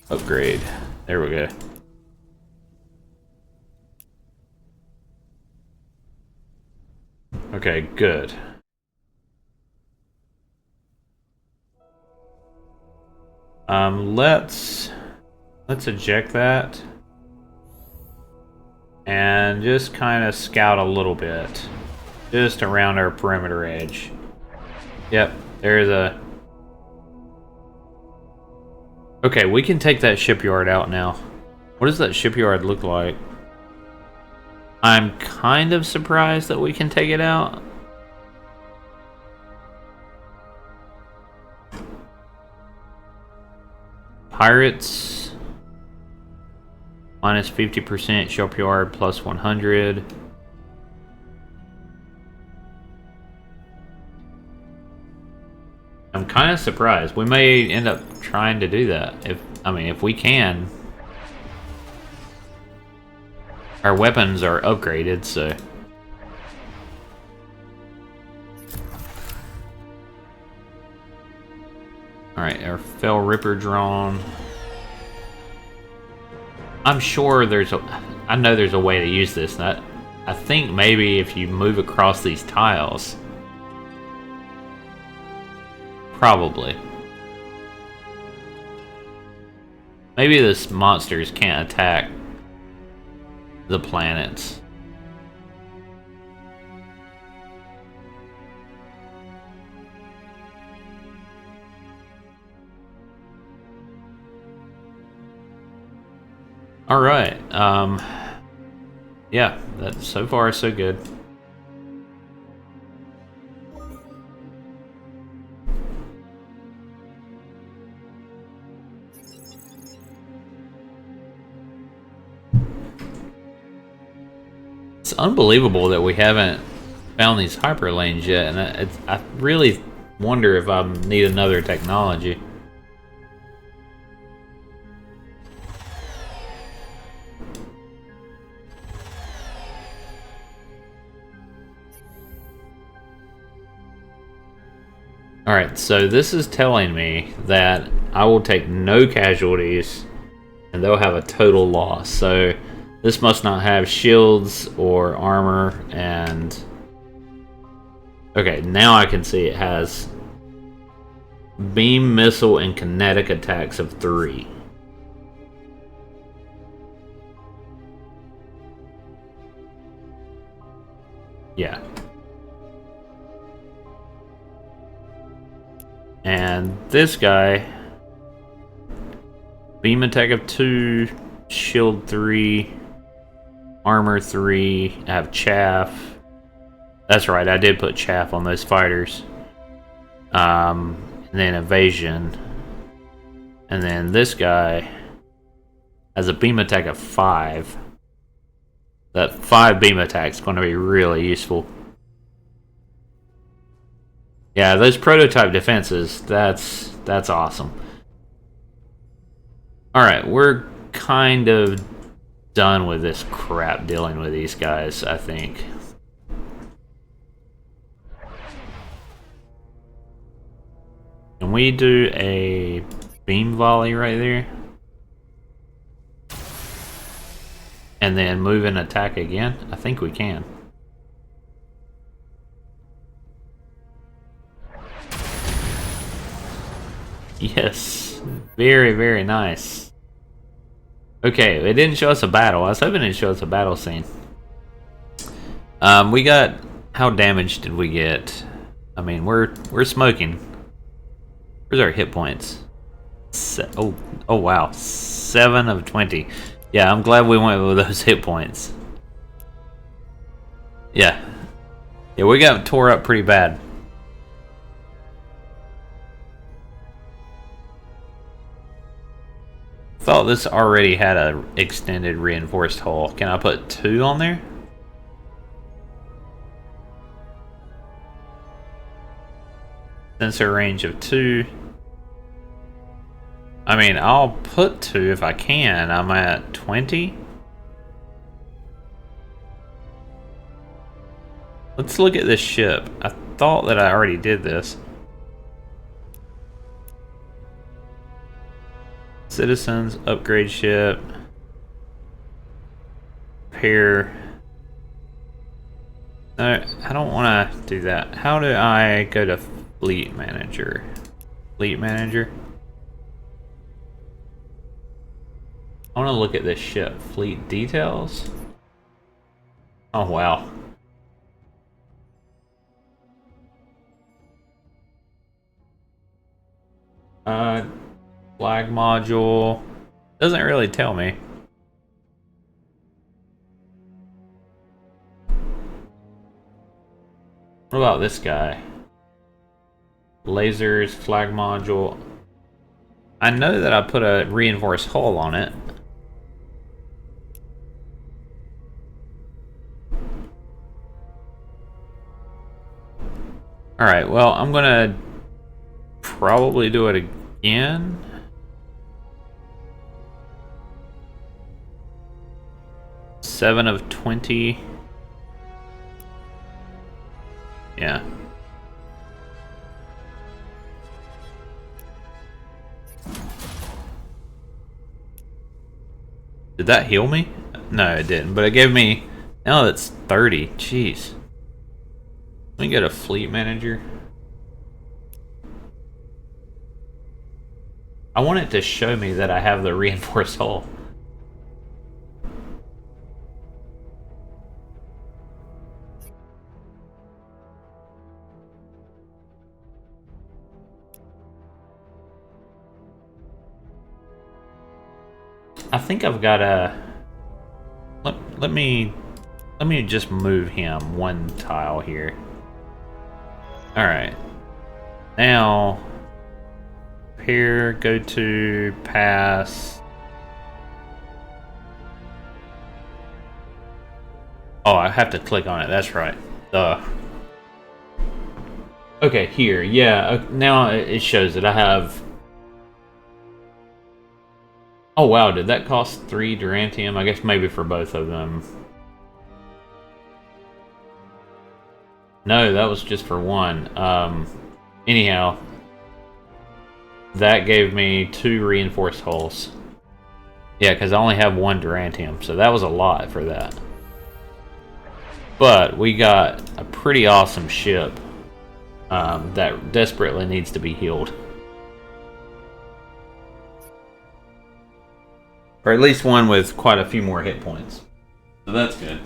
Upgrade. There we go. Okay, good. Let's eject that. And just kind of scout a little bit. Just around our perimeter edge. Yep, there's a... Okay, we can take that shipyard out now. What does that shipyard look like? I'm kind of surprised that we can take it out. Pirates. Minus 50% shipyard plus 100. I'm kind of surprised. We may end up trying to do that. If we can. Our weapons are upgraded, so... Alright, our Fell Ripper drawn. I'm sure I know there's a way to use this. I think maybe if you move across these tiles... Probably. Maybe the monsters can't attack the planets. All right. Yeah, that so far so good. It's unbelievable that we haven't found these hyper lanes yet, and I really wonder if I need another technology. Alright, so this is telling me that I will take no casualties and they'll have a total loss. So this must not have shields or armor, and okay, now I can see it has beam, missile, and kinetic attacks of 3. Yeah. And this guy, beam attack of 2, shield 3, armor 3, I have chaff. That's right, I did put chaff on those fighters. And then evasion. And then this guy has a beam attack of 5. That 5 beam attack is going to be really useful. Yeah, those prototype defenses, that's awesome. Alright, we're kind of done with this crap dealing with these guys, I think. Can we do a beam volley right there? And then move and attack again? I think we can. Yes, very, very nice. Okay, it didn't show us a battle. I was hoping it'd show us a battle scene. We got... How damaged did we get? I mean, we're smoking. Where's our hit points? Oh wow, 7 of 20. Yeah, I'm glad we went with those hit points. Yeah, we got tore up pretty bad. Thought this already had a extended reinforced hull. Can I put 2 on there? Sensor range of 2. I mean, I'll put 2 if I can. I'm at 20. Let's look at this ship. I thought that I already did this. Citizens, upgrade ship. Repair. No, I don't want to do that. How do I go to Fleet Manager? Fleet Manager? I want to look at this ship. Fleet details? Oh, wow. Flag module. Doesn't really tell me. What about this guy? Lasers, flag module. I know that I put a reinforced hull on it. Alright, well, I'm gonna probably do it again. Seven of 20. Yeah. Did that heal me? No, it didn't, but it gave me... Now it's 30. Jeez. Let me get a fleet manager. I want it to show me that I have the reinforced hull. I think I've got a... Let me just move him one tile here. Alright. Now... Here, go to pass... Oh, I have to click on it, that's right. Okay, here, yeah, now it shows that I have... Oh wow, did that cost 3 Durantium? I guess maybe for both of them. No, that was just for one. Anyhow, that gave me 2 reinforced hulls. Yeah, because I only have 1 Durantium, so that was a lot for that. But we got a pretty awesome ship that desperately needs to be healed. Or at least one with quite a few more hit points. So that's good.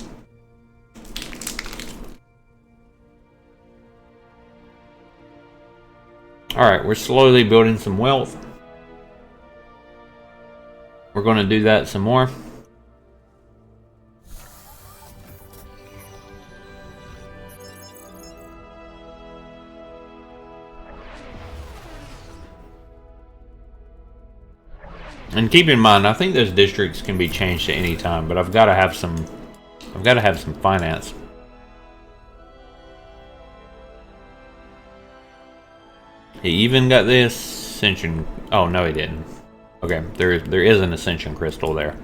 Alright, we're slowly building some wealth. We're going to do that some more. And keep in mind, I think those districts can be changed at any time, but I've got to have some finance. He even got the ascension. Oh no, he didn't. Okay, there is an ascension crystal there.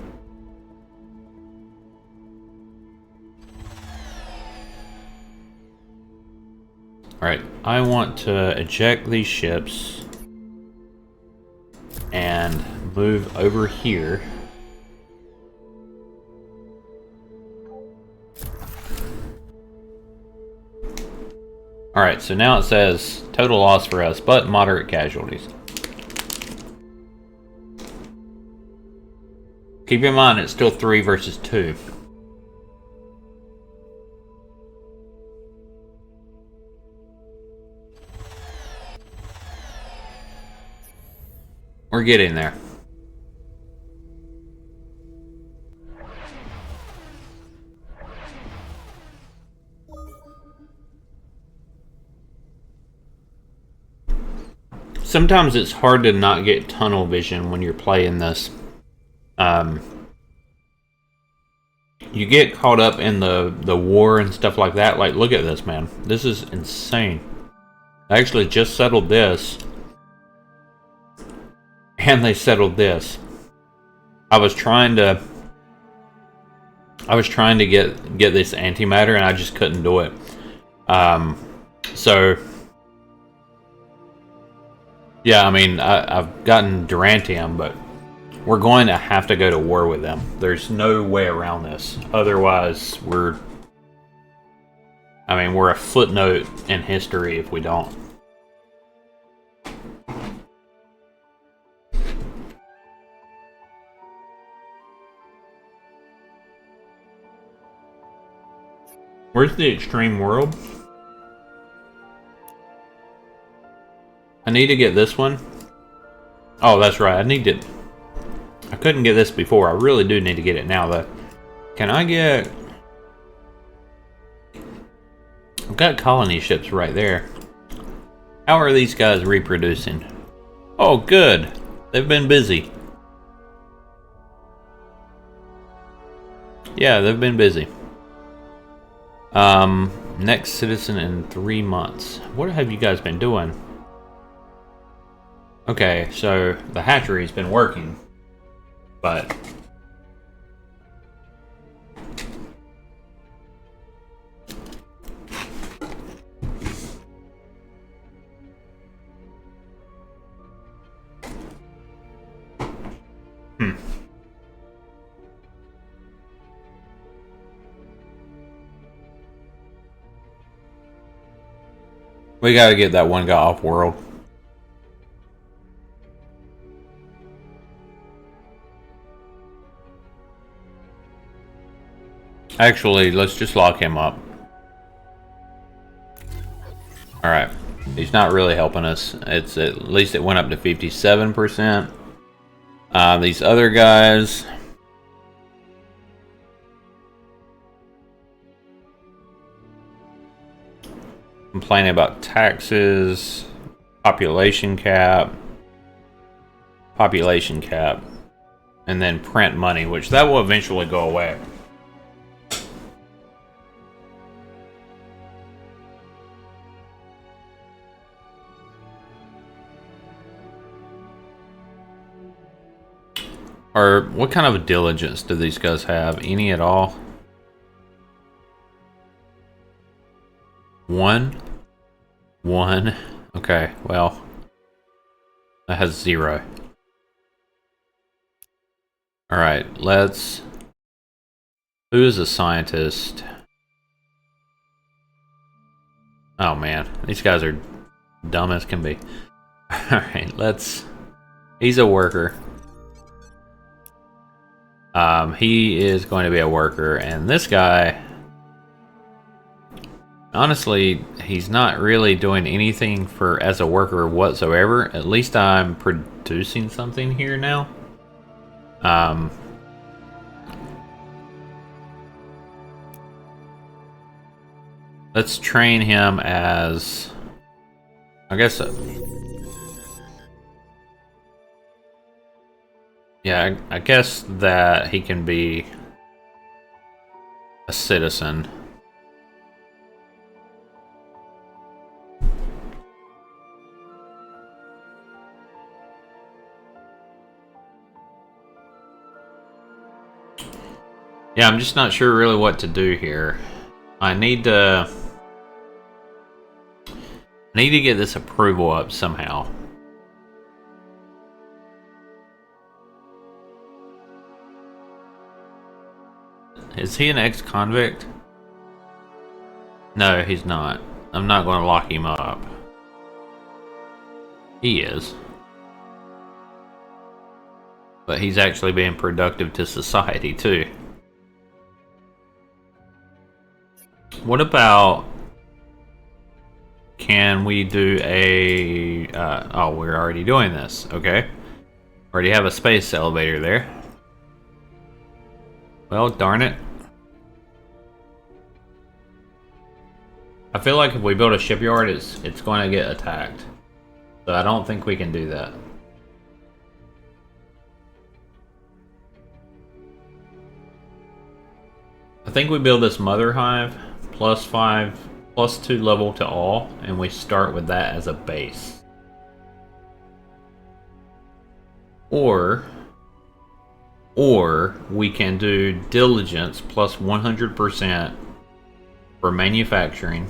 All right, I want to eject these ships and move over here. Alright, so now it says total loss for us, but moderate casualties. Keep in mind it's still 3 versus 2. We're getting there. Sometimes it's hard to not get tunnel vision when you're playing this. You get caught up in the war and stuff like that. Like, look at this, man. This is insane. I actually just settled this. And they settled this. I was trying to get this antimatter and I just couldn't do it. So yeah, I mean, I've gotten Durantium, but we're going to have to go to war with them. There's no way around this. Otherwise, we're a footnote in history if we don't. Where's the extreme world? I need to get this one. Oh, that's right. I couldn't get this before. I really do need to get it now, though. Can I get... I've got colony ships right there. How are these guys reproducing? Oh, good. They've been busy. Yeah, they've been busy. Next citizen in 3 months. What have you guys been doing? Okay, so the hatchery's been working, but we gotta get that one guy off world. Actually, let's just lock him up. Alright. He's not really helping us. It's at least it went up to 57%. These other guys. Complaining about taxes, population cap, and then print money, which that will eventually go away. Or what kind of diligence do these guys have? Any at all? One. Okay, well, that has 0. Alright, let's... Who is a scientist? Oh man, these guys are dumb as can be. Alright, let's... He's a worker. He is going to be a worker, and this guy... Honestly, he's not really doing anything for as a worker whatsoever. At least I'm producing something here now. Let's train him as... I guess... yeah, I guess that he can be a citizen. Yeah, I'm just not sure really what to do here. I need to get this approval up somehow. Is he an ex-convict? No, he's not. I'm not going to lock him up. He is. But he's actually being productive to society too. What about... Can we do a... oh, we're already doing this. Okay. Already have a space elevator there. Well, darn it. I feel like if we build a shipyard, it's going to get attacked. So I don't think we can do that. I think we build this mother hive, +5, +2 level to all, and we start with that as a base. Or we can do diligence plus 100% for manufacturing.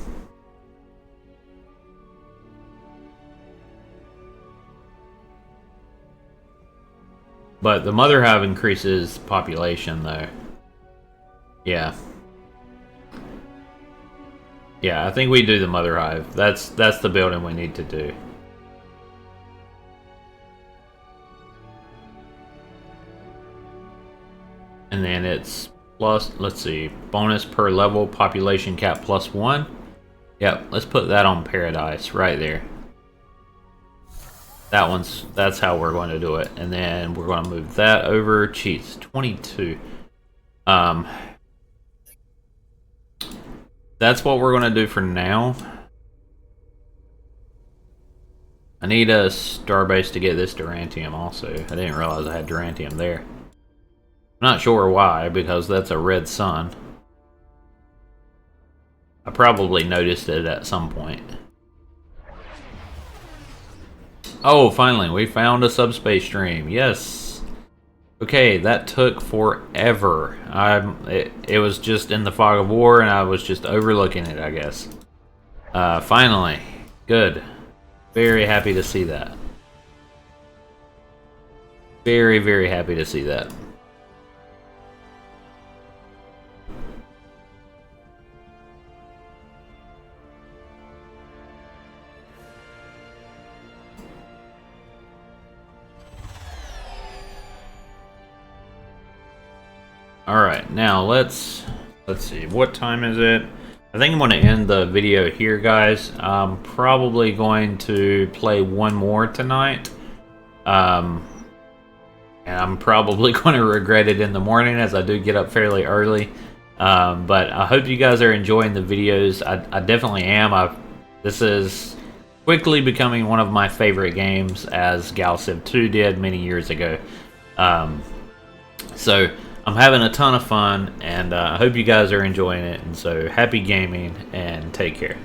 But the mother hive increases population though. Yeah. Yeah, I think we do the mother hive. That's the building we need to do. And then it's plus, let's see, bonus per level, population cap +1. Yep, let's put that on Paradise right there. That's how we're going to do it. And then we're going to move that over. Cheats 22. That's what we're going to do for now. I need a starbase to get this Durantium also. I didn't realize I had Durantium there. I'm not sure why, because that's a red sun. I probably noticed it at some point. Oh, finally, we found a subspace stream. Yes. Okay, that took forever. It was just in the fog of war, and I was just overlooking it, I guess. Finally. Good. Very happy to see that. Very, very happy to see that. Alright, now let's see, what time is it? I think I'm going to end the video here, guys. I'm probably going to play one more tonight. And I'm probably going to regret it in the morning, as I do get up fairly early. But I hope you guys are enjoying the videos. I definitely am. This is quickly becoming one of my favorite games, as Galciv 2 did many years ago. So I'm having a ton of fun, and I hope you guys are enjoying it. And so happy gaming, and take care.